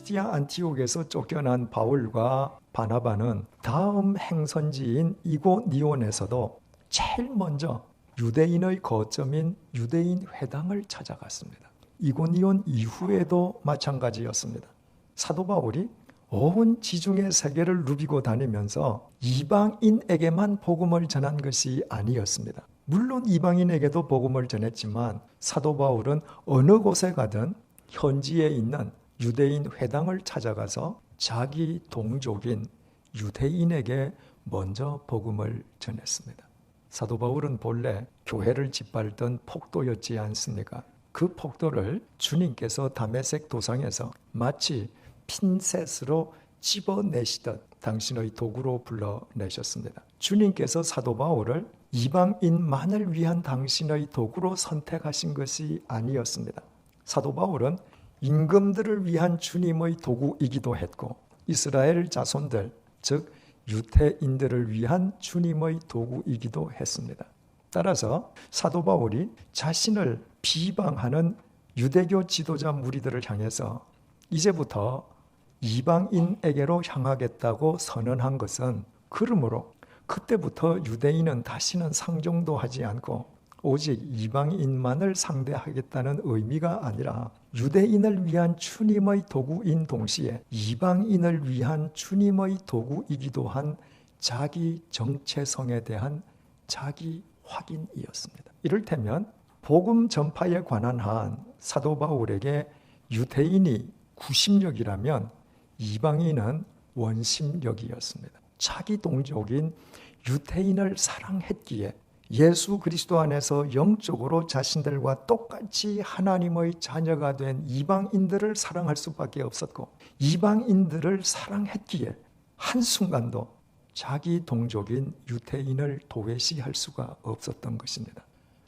피시디아 안티옥에서 쫓겨난 바울과 바나바는 다음 행선지인 이고니온에서도 제일 먼저 유대인의 거점인 유대인 회당을 찾아갔습니다. 이고니온 이후에도 마찬가지였습니다. 사도 바울이 온 지중해 세계를 누비고 다니면서 이방인에게만 복음을 전한 것이 아니었습니다. 물론 이방인에게도 복음을 전했지만 사도 바울은 어느 곳에 가든 현지에 있는 유대인 회당을 찾아가서 자기 동족인 유대인에게 먼저 복음을 전했습니다. 사도 바울은 본래 교회를 짓밟던 폭도였지 않습니까? 그 폭도를 주님께서 다메섹 도상에서 마치 핀셋으로 집어내시듯 당신의 도구로 불러내셨습니다. 주님께서 사도 바울을 이방인만을 위한 당신의 도구로 선택하신 것이 아니었습니다. 사도 바울은 임금들을 위한 주님의 도구이기도 했고 이스라엘 자손들, 즉 유태인들을 위한 주님의 도구이기도 했습니다. 따라서 사도 바울이 자신을 비방하는 유대교 지도자 무리들을 향해서 이제부터 이방인에게로 향하겠다고 선언한 것은 그러므로 그때부터 유대인은 다시는 상종도 하지 않고 오직 이방인만을 상대하겠다는 의미가 아니라 유대인을 위한 주님의 도구인 동시에 이방인을 위한 주님의 도구이기도 한 자기 정체성에 대한 자기 확인이었습니다. 이를테면 복음 전파에 관한 한 사도 바울에게 유대인이 구심력이라면 이방인은 원심력이었습니다. 자기 동족인 유대인을 사랑했기에 예수 그리스도 안에서 영적으로 자신들과 똑같이 하나님의 자녀가 된 이방인들을 사랑할 수밖에 없었고 이방인들을 사랑했기에 한순간도 자기 동족인 유대인을 도외시할 수가 없었던 것입니다.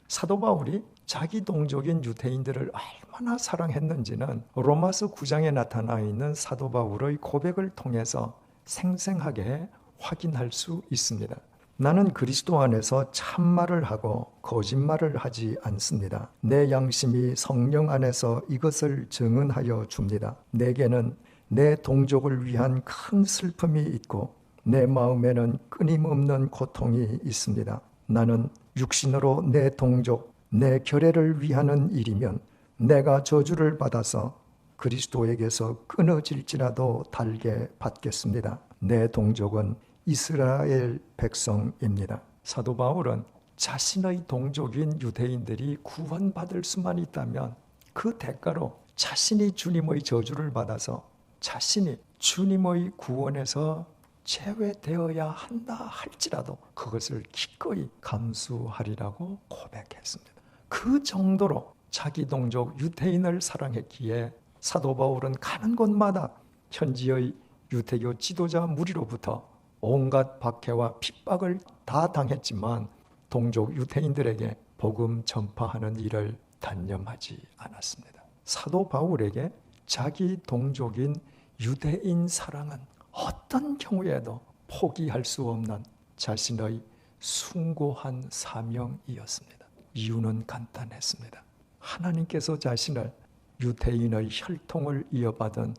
사도 바울이 자기 동족인 유대인들을 얼마나 사랑했는지는 로마서 9장에 나타나 있는 사도 바울의 고백을 통해서 생생하게 확인할 수 있습니다. 나는 그리스도 안에서 참말을 하고 거짓말을 하지 않습니다. 내 양심이 성령 안에서 이것을 증언하여 줍니다. 내게는 내 동족을 위한 큰 슬픔이 있고 내 마음에는 끊임없는 고통이 있습니다. 나는 육신으로 내 동족, 내 결애를 위하는 일이면 내가 저주를 받아서 그리스도에게서 끊어질지라도 달게 받겠습니다. 내 동족은 이스라엘 백성입니다. 사도 바울은 자신의 동족인 유대인들이 구원받을 수만 있다면 그 대가로 자신이 주님의 저주를 받아서 자신이 주님의 구원에서 제외되어야 한다 할지라도 그것을 기꺼이 감수하리라고 고백했습니다. 그 정도로 자기 동족 유대인을 사랑했기에 사도 바울은 가는 곳마다 현지의 유대교 지도자 무리로부터 온갖 박해와 핍박을 다 당했지만 동족 유대인들에게 복음 전파하는 일을 단념하지 않았습니다. 사도 바울에게 자기 동족인 유대인 사랑은 어떤 경우에도 포기할 수 없는 자신의 숭고한 사명이었습니다. 이유는 간단했습니다. 하나님께서 자신을 유대인의 혈통을 이어받은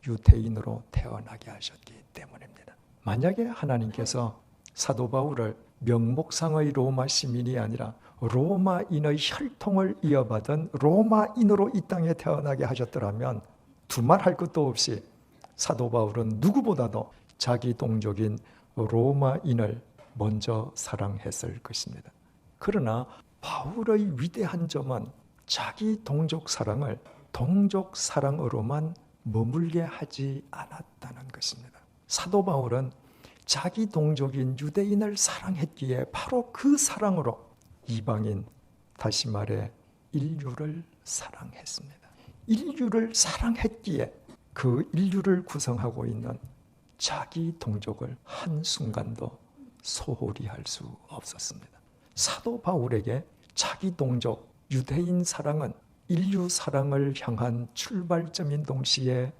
유대인으로 태어나게 하셨기 때문입니다. 만약에 하나님께서 사도 바울을 명목상의 로마 시민이 아니라 로마인의 혈통을 이어받은 로마인으로 이 땅에 태어나게 하셨더라면 두말할 것도 없이 사도 바울은 누구보다도 자기 동족인 로마인을 먼저 사랑했을 것입니다. 그러나 바울의 위대한 점은 자기 동족 사랑을 동족 사랑으로만 머물게 하지 않았다는 것입니다. 사도 바울은 자기 동족인 유대인을 사랑했기에 바로 그 사랑으로 이방인, 다시 말해 인류를 사랑했습니다. 인류를 사랑했기에 그 인류를 구성하고 있는 자기 동족을 한순간도 소홀히 할 수 없었습니다. 사도 바울에게 자기 동족 유대인 사랑은 인류 사랑을 향한 출발점인 동시에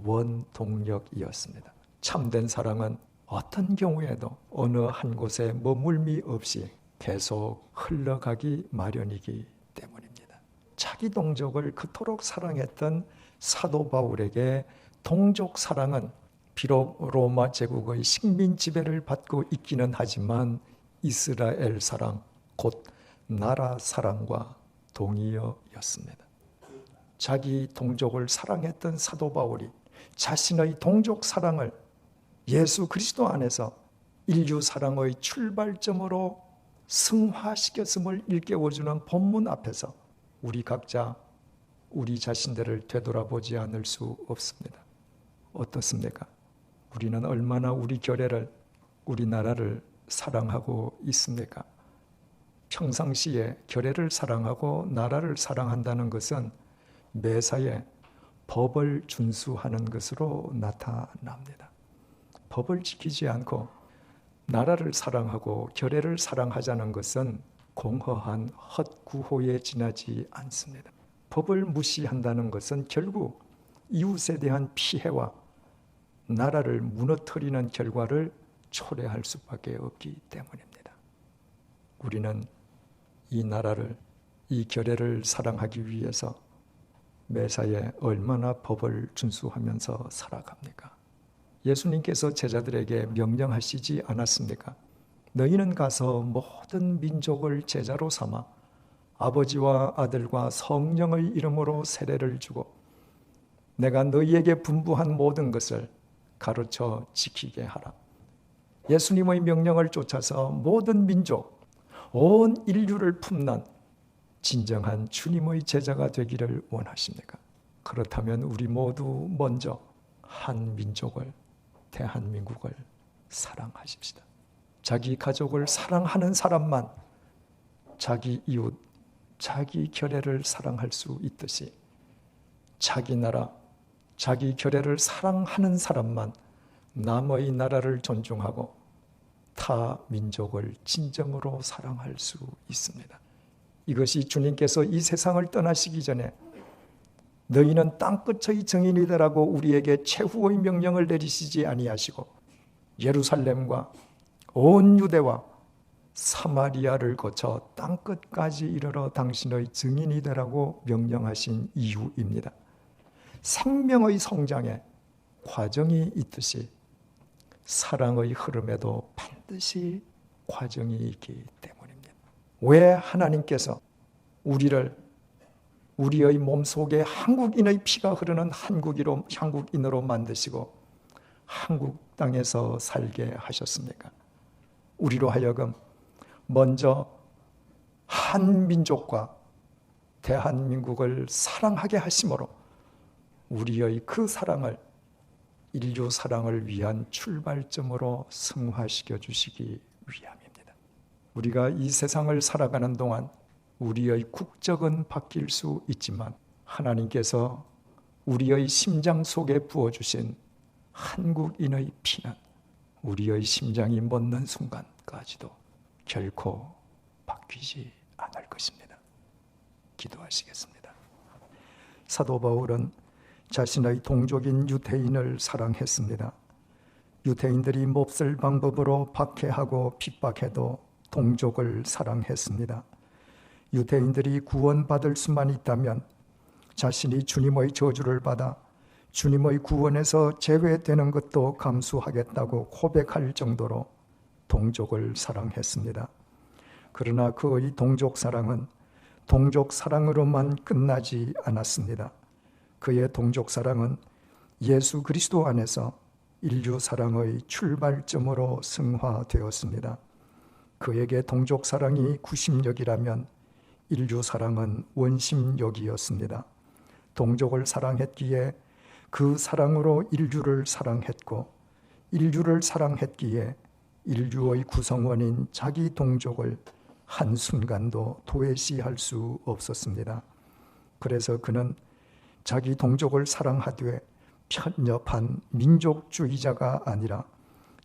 원동력이었습니다. 참된 사랑은 어떤 경우에도 어느 한 곳에 머물미 없이 계속 흘러가기 마련이기 때문입니다. 자기 동족을 그토록 사랑했던 사도 바울에게 동족 사랑은 비록 로마 제국의 식민 지배를 받고 있기는 하지만 이스라엘 사랑, 곧 나라 사랑과 동의어였습니다. 자기 동족을 사랑했던 사도 바울이 자신의 동족 사랑을 예수 그리스도 안에서 인류 사랑의 출발점으로 승화시켰음을 일깨워주는 본문 앞에서 우리 각자 우리 자신들을 되돌아보지 않을 수 없습니다. 어떻습니까? 우리는 얼마나 우리 교회를, 우리 나라를 사랑하고 있습니까? 평상시에 교회를 사랑하고 나라를 사랑한다는 것은 매사에 법을 준수하는 것으로 나타납니다. 법을 지키지 않고 나라를 사랑하고 교회를 사랑하자는 것은 공허한 헛구호에 지나지 않습니다. 법을 무시한다는 것은 결국 이웃에 대한 피해와 나라를 무너뜨리는 결과를 초래할 수밖에 없기 때문입니다. 우리는 이 나라를, 이 교회를 사랑하기 위해서 매사에 얼마나 법을 준수하면서 살아갑니까? 예수님께서 제자들에게 명령하시지 않았습니까? 너희는 가서 모든 민족을 제자로 삼아 아버지와 아들과 성령의 이름으로 세례를 주고 내가 너희에게 분부한 모든 것을 가르쳐 지키게 하라. 예수님의 명령을 쫓아서 모든 민족, 온 인류를 품는 진정한 주님의 제자가 되기를 원하십니까? 그렇다면 우리 모두 먼저 한 민족을, 대한민국을 사랑하십시다. 자기 가족을 사랑하는 사람만 자기 이웃, 자기 교회를 사랑할 수 있듯이 자기 나라, 자기 교회를 사랑하는 사람만 남의 나라를 존중하고 타 민족을 진정으로 사랑할 수 있습니다. 이것이 주님께서 이 세상을 떠나시기 전에 너희는 땅끝의 증인이다라고 우리에게 최후의 명령을 내리시지 아니하시고 예루살렘과 온 유대와 사마리아를 거쳐 땅끝까지 이르러 당신의 증인이 되라고 명령하신 이유입니다. 생명의 성장에 과정이 있듯이 사랑의 흐름에도 반드시 과정이 있기 때문입니다. 왜 하나님께서 우리의 몸속에 한국인의 피가 흐르는 한국인으로 만드시고 한국 땅에서 살게 하셨습니까? 우리로 하여금 먼저 한 민족과 대한민국을 사랑하게 하심으로 우리의 그 사랑을 인류 사랑을 위한 출발점으로 승화시켜 주시기 위함입니다. 우리가 이 세상을 살아가는 동안 우리의 국적은 바뀔 수 있지만 하나님께서 우리의 심장 속에 부어주신 한국인의 피는 우리의 심장이 멎는 순간까지도 결코 바뀌지 않을 것입니다. 기도하시겠습니다. 사도 바울은 자신의 동족인 유대인을 사랑했습니다. 유대인들이 몹쓸 방법으로 박해하고 핍박해도 동족을 사랑했습니다. 유대인들이 구원받을 수만 있다면 자신이 주님의 저주를 받아 주님의 구원에서 제외되는 것도 감수하겠다고 고백할 정도로 동족을 사랑했습니다. 그러나 그의 동족 사랑은 동족 사랑으로만 끝나지 않았습니다. 그의 동족 사랑은 예수 그리스도 안에서 인류 사랑의 출발점으로 승화되었습니다. 그에게 동족 사랑이 구심력이라면 인류 사랑은 원심력이었습니다. 동족을 사랑했기에 그 사랑으로 인류를 사랑했고 인류를 사랑했기에 인류의 구성원인 자기 동족을 한순간도 도외시할 수 없었습니다. 그래서 그는 자기 동족을 사랑하되 편협한 민족주의자가 아니라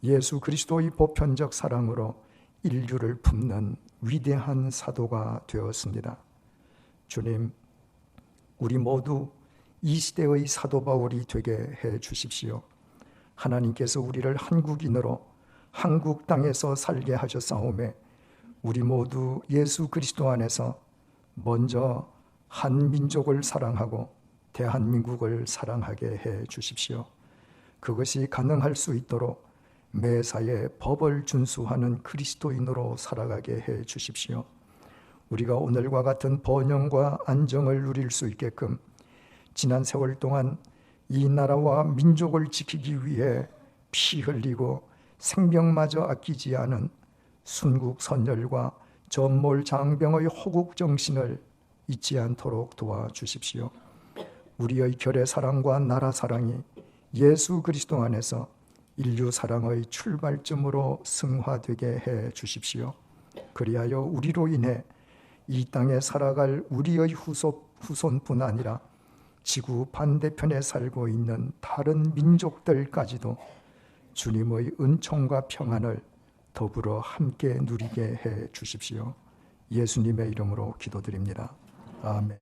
예수 그리스도의 보편적 사랑으로 인류를 품는 위대한 사도가 되었습니다. 주님, 우리 모두 이 시대의 사도 바울이 되게 해 주십시오. 하나님께서 우리를 한국인으로 한국 땅에서 살게 하셨사오매 우리 모두 예수 그리스도 안에서 먼저 한 민족을 사랑하고 대한민국을 사랑하게 해 주십시오. 그것이 가능할 수 있도록 매사에 법을 준수하는 그리스도인으로 살아가게 해 주십시오. 우리가 오늘과 같은 번영과 안정을 누릴 수 있게끔 지난 세월 동안 이 나라와 민족을 지키기 위해 피 흘리고 생명마저 아끼지 않은 순국선열과 전몰장병의 호국정신을 잊지 않도록 도와주십시오. 우리의 결의 사랑과 나라 사랑이 예수 그리스도 안에서 인류 사랑의 출발점으로 승화되게 해 주십시오. 그리하여 우리로 인해 이 땅에 살아갈 우리의 후손뿐 아니라 지구 반대편에 살고 있는 다른 민족들까지도 주님의 은총과 평안을 더불어 함께 누리게 해 주십시오. 예수님의 이름으로 기도드립니다. 아멘.